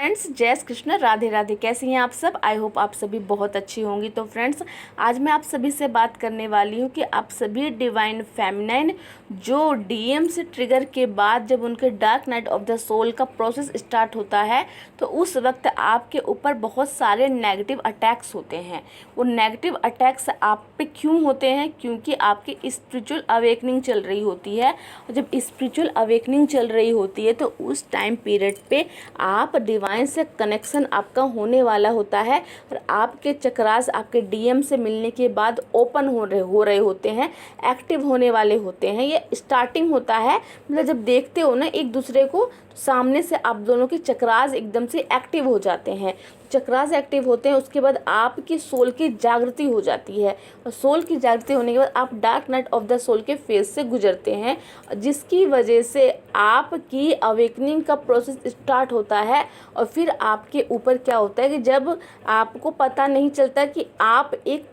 Friends, जय श्री कृष्ण, राधे राधे। कैसी हैं आप सब? आई होप आप सभी बहुत अच्छी होंगी। तो फ्रेंड्स, आज मैं आप सभी से बात करने वाली हूँ कि आप सभी डिवाइन फेमिनाइन जो डीएम से ट्रिगर के बाद जब उनके dark night of the soul का प्रोसेस स्टार्ट होता है तो उस वक्त आपके ऊपर बहुत सारे नेगेटिव अटैक्स होते हैं। वो नेगेटिव अटैक्स आप पे क्यों होते हैं? क्योंकि आपकी स्पिरिचुअल अवेकनिंग चल रही होती है। और जब स्पिरिचुअल अवेकनिंग चल रही होती है तो उस टाइम पीरियड पे आप डिवाइन से कनेक्शन आपका होने वाला होता है और आपके चक्रास आपके डीएम से मिलने के बाद ओपन हो रहे होते हैं, एक्टिव होने वाले होते हैं। ये स्टार्टिंग होता है, मतलब जब देखते हो ना एक दूसरे को, सामने से आप दोनों के चक्रास एकदम से एक्टिव हो जाते हैं। चक्रास एक्टिव होते हैं, उसके बाद आपकी सोल की जागृति हो जाती है और सोल की जागृति होने के बाद आप dark night of the soul के फेज से गुजरते हैं, जिसकी वजह से आपकी अवेकनिंग का प्रोसेस स्टार्ट होता है। और फिर आपके ऊपर क्या होता है कि जब आपको पता नहीं चलता कि आप एक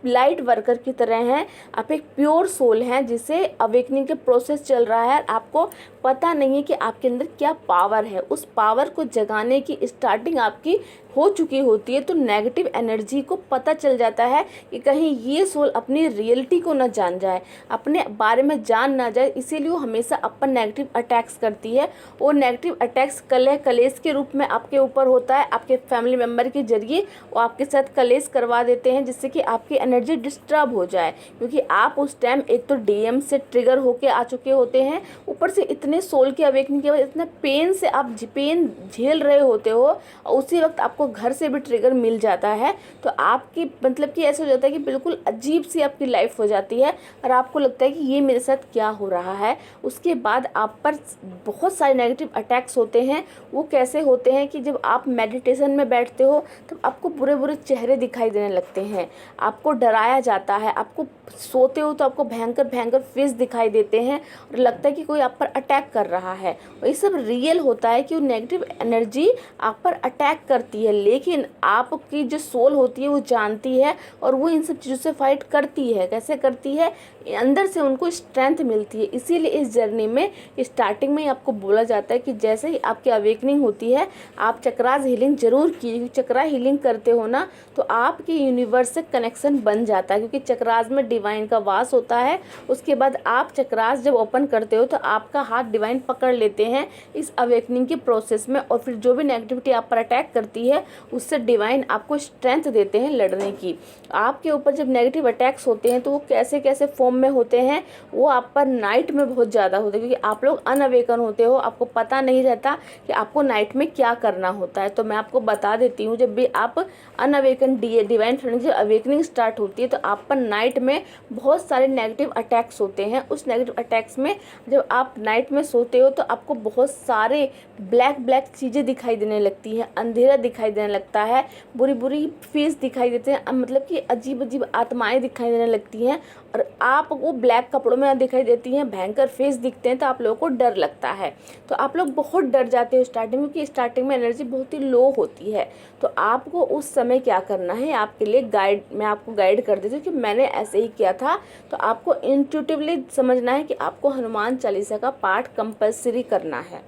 लाइट वर्कर की तरह हैं, आप एक प्योर सोल हैं जिसे अवेकनिंग के प्रोसेस चल रहा है। आपको पता नहीं है कि आपके अंदर क्या पावर है। उस पावर को जगाने की स्टार्टिंग आपकी हो चुकी होती है। तो नेगेटिव एनर्जी को पता चल जाता है कि कहीं ये सोल अपनी रियलिटी को न जान जाए, अपने बारे में जान ना जाए, इसीलिए वो हमेशा अपन नेगेटिव अटैक्स करती है। वो नेगेटिव अटैक्स कलह कलेश के रूप में आपके ऊपर होता है। आपके फैमिली मेम्बर के जरिए वो आपके साथ कलेश करवा देते हैं जिससे कि आपकी एनर्जी डिस्टर्ब हो जाए, क्योंकि आप उस टाइम एक तो डीएम से ट्रिगर होके आ चुके होते हैं, ऊपर से इतने सोल की अवेकनिंग के बाद इतने पेन से आप पेन झेल रहे होते हो और उसी वक्त आपको घर से भी ट्रिगर मिल जाता है। तो आपकी मतलब कि ऐसा हो जाता है कि बिल्कुल अजीब सी आपकी लाइफ हो जाती है और आपको लगता है कि ये मेरे साथ क्या हो रहा है। उसके बाद आप पर बहुत सारे नेगेटिव अटैक्स होते हैं। वो कैसे होते हैं कि जब आप मेडिटेशन में बैठते हो तब आपको बुरे बुरे चेहरे दिखाई देने लगते हैं, आपको डराया जाता है, आपको सोते हो तो आपको भयंकर भयंकर फेस दिखाई देते हैं और लगता है कि कोई आप पर अटैक कर रहा है। और ये सब रियल होता है कि वो नेगेटिव एनर्जी आप पर अटैक करती है, लेकिन आपकी जो सोल होती है वो जानती है और वो इन सब चीज़ों से फाइट करती है। कैसे करती है? अंदर से उनको स्ट्रेंथ मिलती है। इसीलिए इस जर्नी में स्टार्टिंग में ही आपको बोला जाता है कि जैसे ही आपकी अवेकनिंग होती है आप चक्रास हीलिंग जरूर कीजिए। चक्रा हीलिंग करते हो ना तो आपके यूनिवर्स से कनेक्शन बन जाता है, क्योंकि चक्रास में डिवाइन का वास होता है। उसके बाद आप चक्रास जब ओपन करते हो तो आपका हाथ डिवाइन पकड़ लेते हैं इस अवेकनिंग के प्रोसेस में, और फिर जो भी नेगेटिविटी आप पर अटैक करती है उससे डिवाइन आपको स्ट्रेंथ देते हैं लड़ने की। आपके ऊपर जब नेगेटिव अटैक्स होते हैं तो वो कैसे कैसे फॉर्म में होते हैं, वो आप पर नाइट में बहुत ज़्यादा होते हैं, क्योंकि आप लोग अनअवेकन होते हो, आपको पता नहीं रहता कि आपको नाइट में क्या करना होता है। तो मैं आपको बता देती हूँ, जब भी आप अनअवेकन डिवाइन फ्रेंड जब अवेकनिंग स्टार्ट होती है तो आप पर नाइट में बहुत सारे नेगेटिव अटैक्स होते हैं। उस नेगेटिव अटैक्स में जब आप नाइट में सोते हो तो आपको बहुत सारे ब्लैक ब्लैक चीज़ें दिखाई देने लगती हैं, अंधेरा दिखाई देने लगता है, बुरी बुरी फेस दिखाई देते हैं, मतलब कि अजीब अजीब आत्माएं दिखाई देने लगती हैं और आप वो ब्लैक कपड़ों में दिखाई देती हैं, भयंकर फेस दिखते हैं, तो आप लोगों को डर लगता है। तो आप लोग बहुत डर जाते हो स्टार्टिंग में, क्योंकि स्टार्टिंग में एनर्जी बहुत ही लो होती है। तो आपको उस समय क्या करना है, आपके लिए मैं आपको गाइड कर देती हूँ कि मैंने ऐसे ही किया था। तो आपको इंट्यूटिवली समझना है कि आपको हनुमान चालीसा का पाठ कंपल्सरी करना है,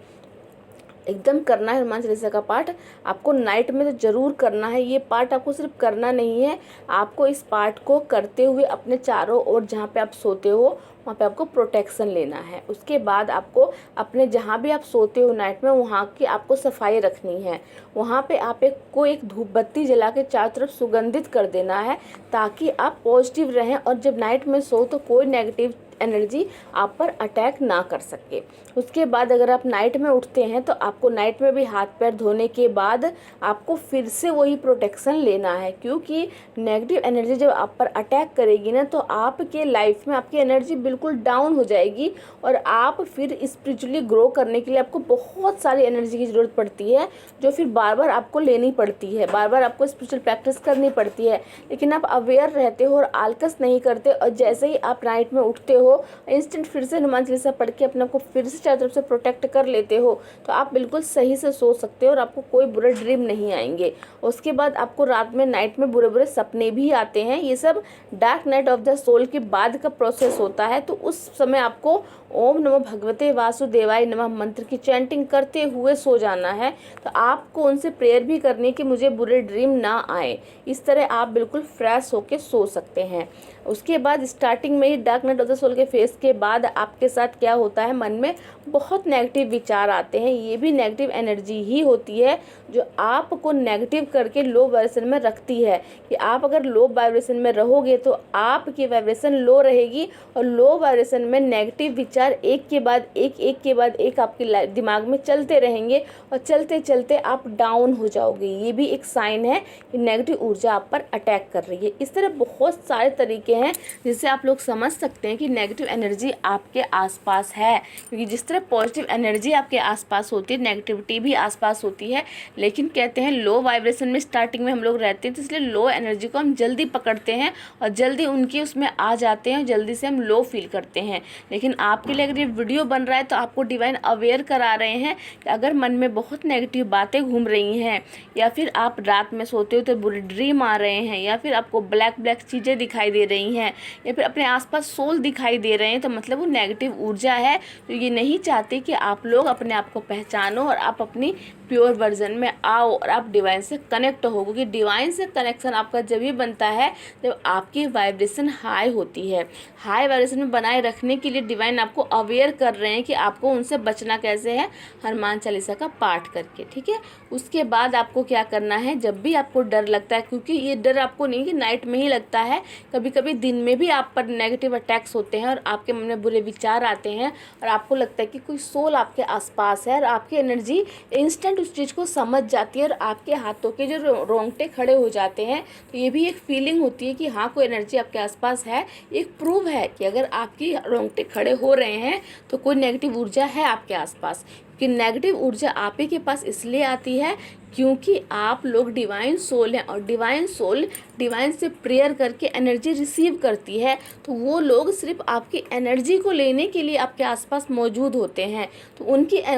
एकदम करना है। हनुमान चालीसा का पाठ आपको नाइट में तो ज़रूर करना है। ये पाठ आपको सिर्फ करना नहीं है, आपको इस पाठ को करते हुए अपने चारों ओर जहाँ पे आप सोते हो वहाँ पे आपको प्रोटेक्शन लेना है। उसके बाद आपको अपने जहाँ भी आप सोते हो नाइट में वहाँ की आपको सफाई रखनी है। वहाँ पे आप एक धूप बत्ती जला के चारों तरफ सुगंधित कर देना है, ताकि आप पॉजिटिव रहें और जब नाइट में सो तो कोई नेगेटिव एनर्जी आप पर अटैक ना कर सके। उसके बाद अगर आप नाइट में उठते हैं तो आपको नाइट में भी हाथ पैर धोने के बाद आपको फिर से वही प्रोटेक्शन लेना है, क्योंकि नेगेटिव एनर्जी जब आप पर अटैक करेगी ना तो आपके लाइफ में आपकी एनर्जी बिल्कुल डाउन हो जाएगी और आप फिर स्पिरिचुअली ग्रो करने के लिए आपको बहुत सारी एनर्जी की ज़रूरत पड़ती है, जो फिर बार बार आपको लेनी पड़ती है, बार बार आपको स्पिरिचुअल प्रैक्टिस करनी पड़ती है। लेकिन आप अवेयर रहते हो और आलकस नहीं करते, और जैसे ही आप नाइट में उठते हो इंस्टेंट फिर से हनुमान चालीसा पढ़ के अपने आप को फिर से चारों तरफ से प्रोटेक्ट कर लेते हो, तो आप बिल्कुल सही से सो सकते हो और आपको कोई बुरे ड्रीम नहीं आएंगे। उसके बाद आपको रात में नाइट में बुरे बुरे सपने भी आते हैं। ये सब dark night of the soul के बाद का प्रोसेस होता है, तो उस समय आपको ओम नमो भगवते वासुदेवाय नमः मंत्र की चैंटिंग करते हुए सो जाना है। तो आपको उनसे प्रेयर भी करनी है कि मुझे बुरे ड्रीम ना आए। इस तरह आप बिल्कुल फ्रेश होके सो सकते हैं। उसके बाद स्टार्टिंग में ही dark night of the soul के फेस के बाद आपके साथ क्या होता है, मन में बहुत नेगेटिव विचार आते हैं। ये भी नेगेटिव एनर्जी ही होती है जो आपको नेगेटिव करके लो वाइब्रेशन में रखती है। कि आप अगर लो वाइब्रेशन में रहोगे तो आपकी वाइब्रेशन लो रहेगी और लो वाइब्रेशन में नेगेटिव विचार एक के बाद एक आपके दिमाग में चलते रहेंगे और चलते चलते आप डाउन हो जाओगे। ये भी एक साइन है कि नेगेटिव ऊर्जा आप पर अटैक कर रही है। इस तरह बहुत सारे तरीके हैं जिससे आप लोग समझ सकते हैं कि नेगेटिव एनर्जी आपके आसपास है। क्योंकि जिस तरह पॉजिटिव एनर्जी आपके आसपास होती है, नेगेटिविटी भी आसपास होती है। लेकिन कहते हैं लो वाइब्रेशन में स्टार्टिंग में हम लोग रहते हैं, तो इसलिए लो एनर्जी को हम जल्दी पकड़ते हैं और जल्दी उनकी उसमें आ जाते हैं, जल्दी से हम लो फील करते हैं। लेकिन आपके लिए अगर ये वीडियो बन रहा है तो आपको डिवाइन अवेयर करा रहे हैं कि अगर मन में बहुत नेगेटिव बातें घूम रही हैं, या फिर आप रात में सोते हो तो बुरे ड्रीम आ रहे हैं, या फिर आपको ब्लैक चीज़ें दिखाई दे रही हैं, या फिर अपने आसपास सोल दिखाई दे रहे हैं, तो मतलब वो नेगेटिव ऊर्जा है। तो ये नहीं चाहते कि आप लोग अपने आप को पहचानो और आप अपनी प्योर वर्जन में आओ और आप डिवाइन से कनेक्ट हो। क्योंकि डिवाइन से कनेक्शन आपका जब भी बनता है जब आपकी वाइब्रेशन हाई होती है। हाई वाइब्रेशन में बनाए रखने के लिए डिवाइन आपको अवेयर कर रहे हैं कि आपको उनसे बचना कैसे है, हनुमान चालीसा का पाठ करके, ठीक है। उसके बाद आपको क्या करना है, जब भी आपको डर लगता है, क्योंकि ये डर आपको नहीं कि नाइट में ही लगता है, कभी कभी दिन में भी आप पर नेगेटिव अटैक्स होते हैं और आपके मन में बुरे विचार आते हैं और आपको लगता है कि कोई सोल आपके आसपास है और आपकी एनर्जी इंस्टेंट उस चीज़ को समझ जाती है और आपके हाथों के जो रोंगटे खड़े हो जाते हैं। तो ये भी एक फीलिंग होती है कि हाँ कोई एनर्जी आपके आसपास है। एक प्रूव है कि अगर आपकी रोंगटे खड़े हो रहे हैं तो कोई नेगेटिव ऊर्जा है आपके आसपास। कि नेगेटिव ऊर्जा आप ही के पास इसलिए आती है क्योंकि आप लोग डिवाइन सोल हैं और डिवाइन सोल डिवाइन से प्रेयर करके एनर्जी रिसीव करती है। तो वो लोग सिर्फ आपकी एनर्जी को लेने के लिए आपके आसपास मौजूद होते हैं। तो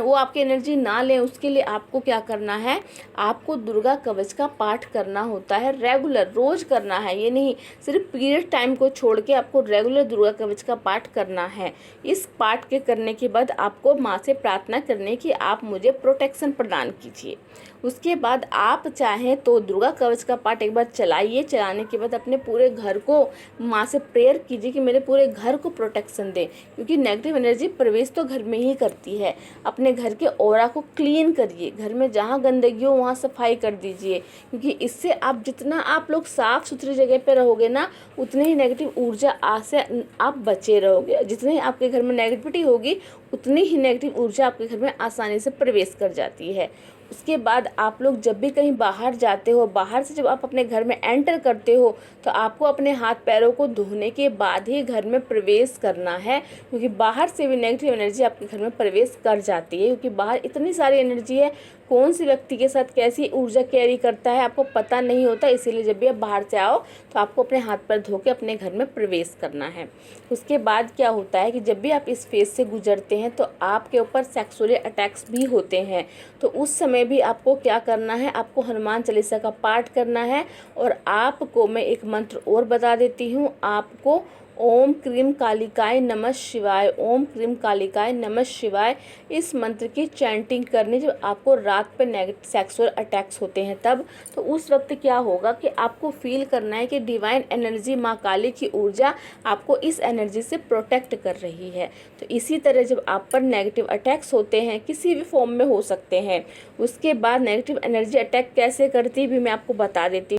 वो आपकी एनर्जी ना लें, उसके लिए आपको क्या करना है, आपको दुर्गा कवच का पाठ करना होता है। रेगुलर रोज़ करना है, ये नहीं सिर्फ पीरियड टाइम को छोड़ के आपको रेगुलर दुर्गा कवच का पाठ करना है। इस पाठ के करने के बाद आपको माँ से प्रार्थना करने की आप मुझे प्रोटेक्शन प्रदान कीजिए। उसके बाद आप चाहें तो दुर्गा कवच का पाठ एक बार चलाइए। चलाने के बाद अपने पूरे घर को माँ से प्रेयर कीजिए कि मेरे पूरे घर को प्रोटेक्शन दे। क्योंकि नेगेटिव एनर्जी प्रवेश तो घर में ही करती है। अपने घर के ऑरा को क्लीन करिए, घर में जहाँ गंदगी हो वहाँ सफाई कर दीजिए। क्योंकि इससे आप जितना आप लोग साफ़ सुथरी जगह पे रहोगे ना, उतने ही नेगेटिव ऊर्जा से आप बचे रहोगे। जितने ही आपके घर में नेगेटिविटी होगी उतनी ही नेगेटिव ऊर्जा आपके घर में आसानी से प्रवेश कर जाती है। उसके बाद आप लोग जब भी कहीं बाहर जाते हो, बाहर से जब आप अपने घर में एंटर करते हो तो आपको अपने हाथ पैरों को धोने के बाद ही घर में प्रवेश करना है। क्योंकि बाहर से भी नेगेटिव एनर्जी आपके घर में प्रवेश कर जाती है। क्योंकि बाहर इतनी सारी एनर्जी है, कौन सी व्यक्ति के साथ कैसी ऊर्जा कैरी करता है आपको पता नहीं होता। इसीलिए जब भी आप बाहर से आओ तो आपको अपने हाथ पैर धो के अपने घर में प्रवेश करना है। उसके बाद क्या होता है कि जब भी आप इस फेज से गुजरते हैं तो आपके ऊपर सेक्सुअल अटैक्स भी होते हैं। तो उस समय भी आपको क्या करना है, आपको हनुमान चालीसा का पाठ करना है। और आपको मैं एक मंत्र और बता देती हूँ, आपको ओम क्रीम कालिकाय नमः शिवाय, ओम क्रीम कालिकाय नमः शिवाय इस मंत्र की चैंटिंग करनी जब आपको रात पे नेगेटिव सेक्सुअल अटैक्स होते हैं तब। तो उस वक्त क्या होगा कि आपको फील करना है कि डिवाइन एनर्जी माँ काली की ऊर्जा आपको इस एनर्जी से प्रोटेक्ट कर रही है। तो इसी तरह जब आप पर नेगेटिव अटैक्स होते हैं, किसी भी फॉर्म में हो सकते हैं, उसके बाद नेगेटिव एनर्जी अटैक कैसे करती भी मैं आपको बता देती हूँ।